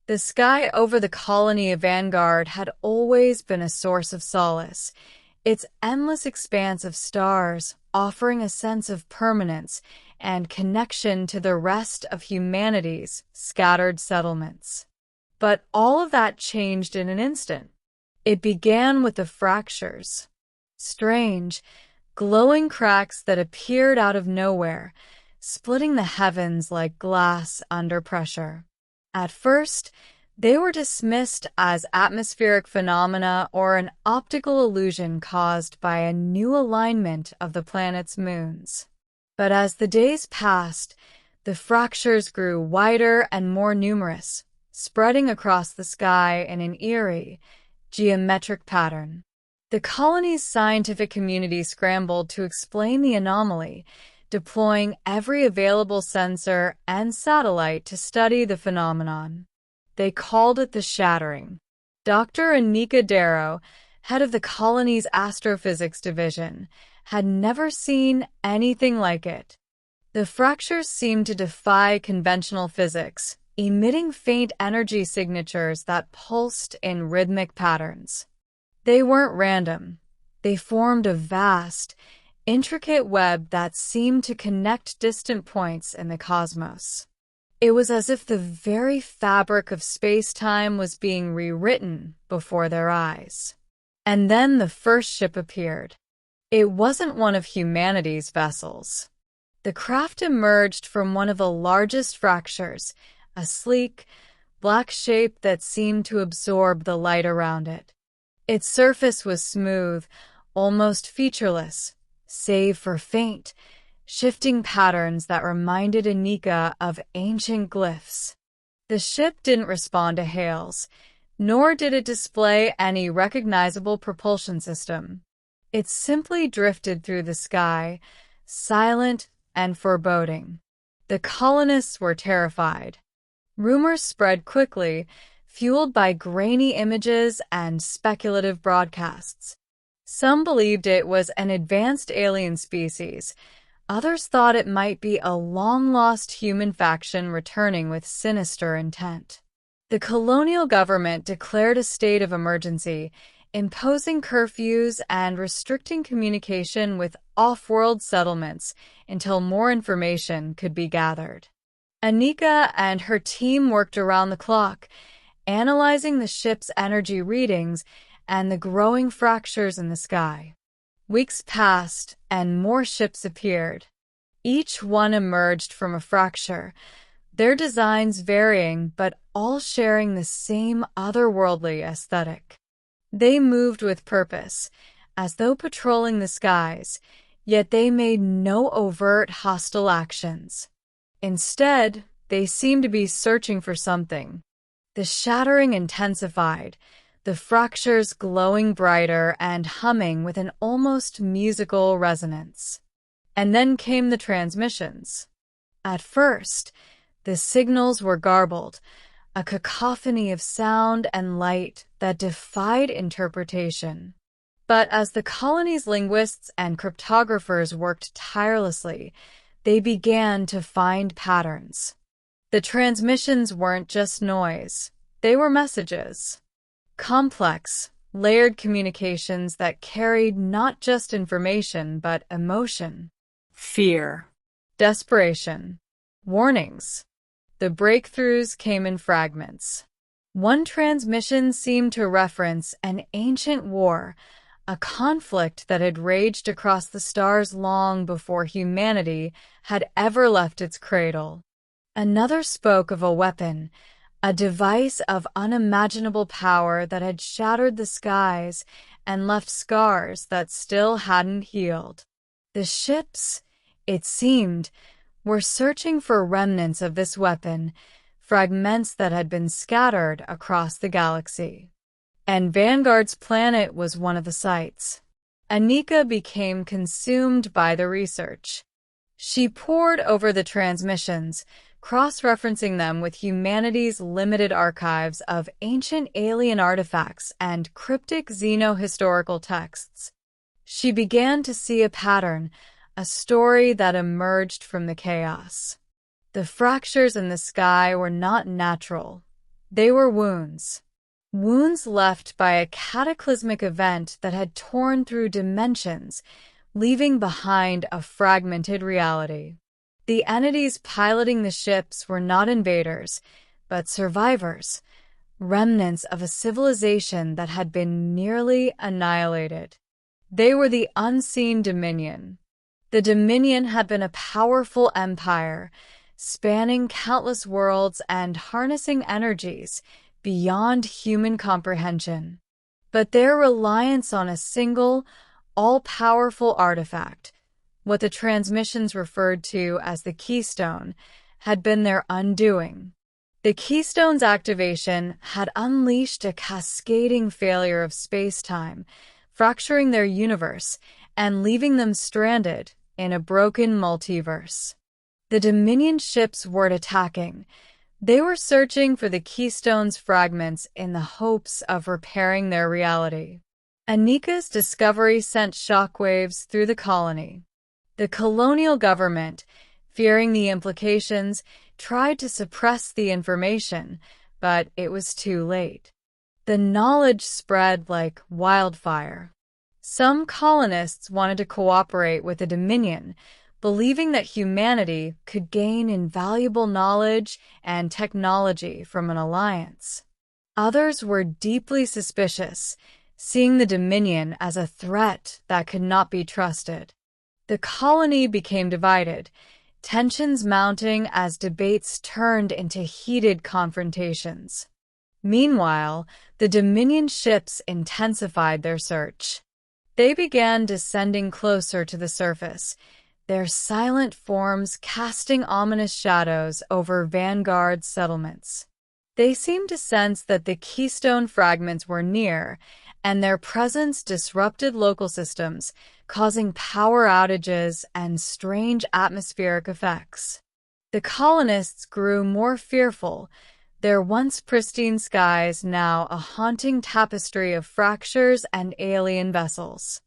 The sky over the colony of Vanguard had always been a source of solace, its endless expanse of stars offering a sense of permanence and connection to the rest of humanity's scattered settlements. But all of that changed in an instant. It began with the fractures. Strange, glowing cracks that appeared out of nowhere, splitting the heavens like glass under pressure. At first, they were dismissed as atmospheric phenomena or an optical illusion caused by a new alignment of the planet's moons. But as the days passed, the fractures grew wider and more numerous, spreading across the sky in an eerie, geometric pattern. The colony's scientific community scrambled to explain the anomaly, deploying every available sensor and satellite to study the phenomenon. They called it the shattering. Dr. Anika Darrow, head of the colony's astrophysics division, had never seen anything like it. The fractures seemed to defy conventional physics, emitting faint energy signatures that pulsed in rhythmic patterns. They weren't random. They formed a vast, intricate web that seemed to connect distant points in the cosmos. It was as if the very fabric of space-time was being rewritten before their eyes. And then the first ship appeared. It wasn't one of humanity's vessels. The craft emerged from one of the largest fractures, a sleek, black shape that seemed to absorb the light around it. Its surface was smooth, almost featureless, save for faint, shifting patterns that reminded Anika of ancient glyphs. The ship didn't respond to hails, nor did it display any recognizable propulsion system. It simply drifted through the sky, silent and foreboding. The colonists were terrified. Rumors spread quickly, fueled by grainy images and speculative broadcasts. Some believed it was an advanced alien species. Others thought it might be a long-lost human faction returning with sinister intent. The colonial government declared a state of emergency, imposing curfews and restricting communication with off-world settlements until more information could be gathered. Anika and her team worked around the clock, analyzing the ship's energy readings and the growing fractures in the sky. Weeks passed, and more ships appeared. Each one emerged from a fracture, their designs varying but all sharing the same otherworldly aesthetic. They moved with purpose, as though patrolling the skies, yet they made no overt hostile actions. Instead, they seemed to be searching for something. The shattering intensified, the fractures glowing brighter and humming with an almost musical resonance. And then came the transmissions. At first, the signals were garbled, a cacophony of sound and light that defied interpretation. But as the colony's linguists and cryptographers worked tirelessly, they began to find patterns. The transmissions weren't just noise, they were messages. Complex, layered communications that carried not just information but emotion, fear, desperation, warnings. The breakthroughs came in fragments. One transmission seemed to reference an ancient war, a conflict that had raged across the stars long before humanity had ever left its cradle. Another spoke of a weapon, a device of unimaginable power that had shattered the skies and left scars that still hadn't healed. The ships, it seemed, were searching for remnants of this weapon, fragments that had been scattered across the galaxy. And Vanguard's planet was one of the sites. Anika became consumed by the research. She pored over the transmissions, cross-referencing them with humanity's limited archives of ancient alien artifacts and cryptic xenohistorical texts. She began to see a pattern, a story that emerged from the chaos. The fractures in the sky were not natural. They were wounds. Wounds left by a cataclysmic event that had torn through dimensions, leaving behind a fragmented reality. The entities piloting the ships were not invaders, but survivors, remnants of a civilization that had been nearly annihilated. They were the unseen Dominion. The Dominion had been a powerful empire, spanning countless worlds and harnessing energies beyond human comprehension. But their reliance on a single, all-powerful artifact, what the transmissions referred to as the Keystone, had been their undoing. The Keystone's activation had unleashed a cascading failure of space-time, fracturing their universe and leaving them stranded in a broken multiverse. The Dominion ships weren't attacking. They were searching for the Keystone's fragments in the hopes of repairing their reality. Anika's discovery sent shockwaves through the colony. The colonial government, fearing the implications, tried to suppress the information, but it was too late. The knowledge spread like wildfire. Some colonists wanted to cooperate with the Dominion, believing that humanity could gain invaluable knowledge and technology from an alliance. Others were deeply suspicious, seeing the Dominion as a threat that could not be trusted. The colony became divided, tensions mounting as debates turned into heated confrontations. Meanwhile, the Dominion ships intensified their search. They began descending closer to the surface, their silent forms casting ominous shadows over Vanguard settlements. They seemed to sense that the Keystone fragments were near, and their presence disrupted local systems, causing power outages and strange atmospheric effects. The colonists grew more fearful, their once pristine skies now a haunting tapestry of fractures and alien vessels.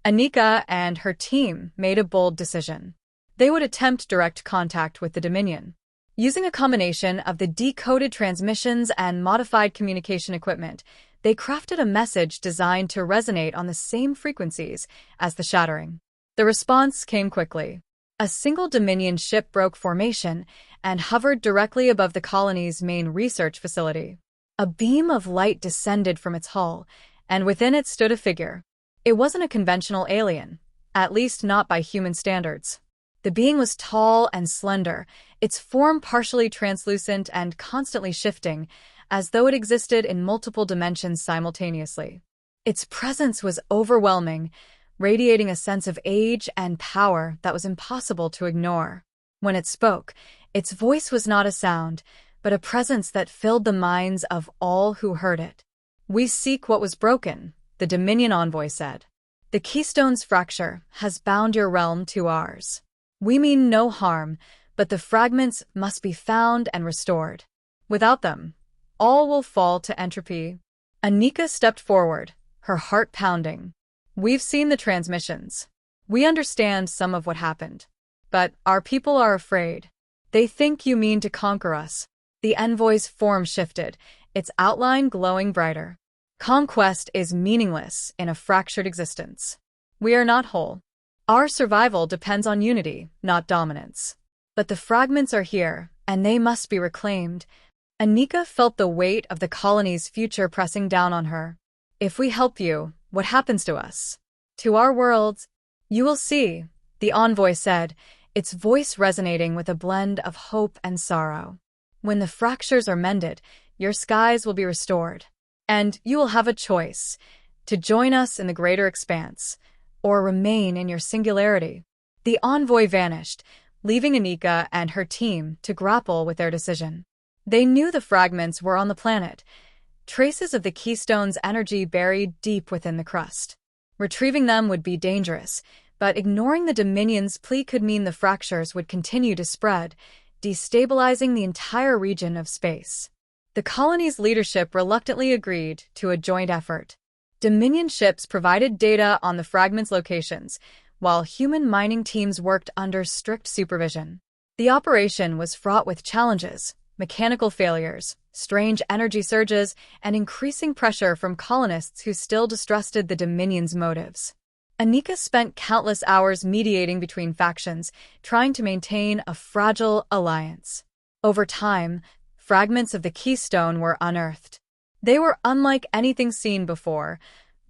Anika and her team made a bold decision. They would attempt direct contact with the Dominion. Using a combination of the decoded transmissions and modified communication equipment, they crafted a message designed to resonate on the same frequencies as the shattering. The response came quickly. A single Dominion ship broke formation and hovered directly above the colony's main research facility. A beam of light descended from its hull, and within it stood a figure. It wasn't a conventional alien, at least not by human standards. The being was tall and slender, its form partially translucent and constantly shifting, as though it existed in multiple dimensions simultaneously. Its presence was overwhelming, radiating a sense of age and power that was impossible to ignore. When it spoke, its voice was not a sound, but a presence that filled the minds of all who heard it. "We seek what was broken," the Dominion envoy said. "The Keystone's fracture has bound your realm to ours. We mean no harm, but the fragments must be found and restored. Without them, all will fall to entropy." Anika stepped forward, her heart pounding. "We've seen the transmissions. We understand some of what happened. But our people are afraid. They think you mean to conquer us." The envoy's form shifted, its outline glowing brighter. "Conquest is meaningless in a fractured existence. We are not whole. Our survival depends on unity, not dominance. But the fragments are here, and they must be reclaimed." Anika felt the weight of the colony's future pressing down on her. "If we help you, what happens to us? To our worlds?" "You will see," the envoy said, its voice resonating with a blend of hope and sorrow. "When the fractures are mended, your skies will be restored. And you will have a choice, to join us in the greater expanse, or remain in your singularity." The envoy vanished, leaving Anika and her team to grapple with their decision. They knew the fragments were on the planet, traces of the Keystone's energy buried deep within the crust. Retrieving them would be dangerous, but ignoring the Dominion's plea could mean the fractures would continue to spread, destabilizing the entire region of space. The colony's leadership reluctantly agreed to a joint effort. Dominion ships provided data on the fragments' locations, while human mining teams worked under strict supervision. The operation was fraught with challenges: mechanical failures, strange energy surges, and increasing pressure from colonists who still distrusted the Dominion's motives. Anika spent countless hours mediating between factions, trying to maintain a fragile alliance. Over time, fragments of the Keystone were unearthed. They were unlike anything seen before,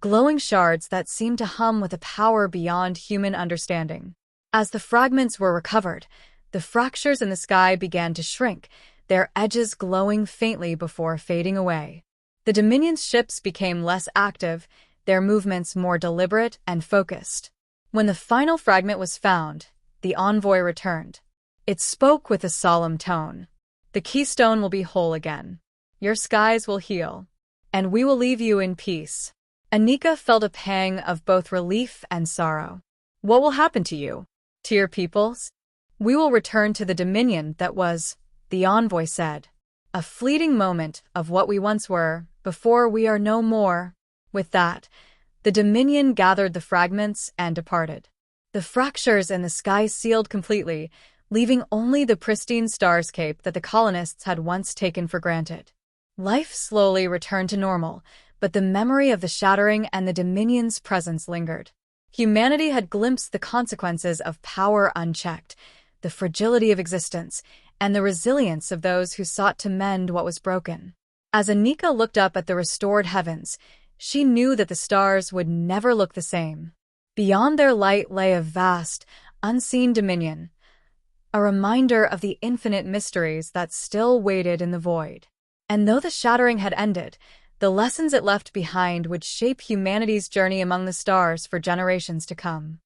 glowing shards that seemed to hum with a power beyond human understanding. As the fragments were recovered, the fractures in the sky began to shrink, their edges glowing faintly before fading away. The Dominion's ships became less active, their movements more deliberate and focused. When the final fragment was found, the envoy returned. It spoke with a solemn tone. "The Keystone will be whole again. Your skies will heal. And we will leave you in peace." Anika felt a pang of both relief and sorrow. "What will happen to you? To your peoples?" "We will return to the Dominion that was," the envoy said. "A fleeting moment of what we once were, before we are no more." With that, the Dominion gathered the fragments and departed. The fractures in the sky sealed completely, leaving only the pristine starscape that the colonists had once taken for granted. Life slowly returned to normal, but the memory of the shattering and the Dominion's presence lingered. Humanity had glimpsed the consequences of power unchecked, the fragility of existence, and the resilience of those who sought to mend what was broken. As Anika looked up at the restored heavens, she knew that the stars would never look the same. Beyond their light lay a vast, unseen dominion, a reminder of the infinite mysteries that still waited in the void. And though the shattering had ended, the lessons it left behind would shape humanity's journey among the stars for generations to come.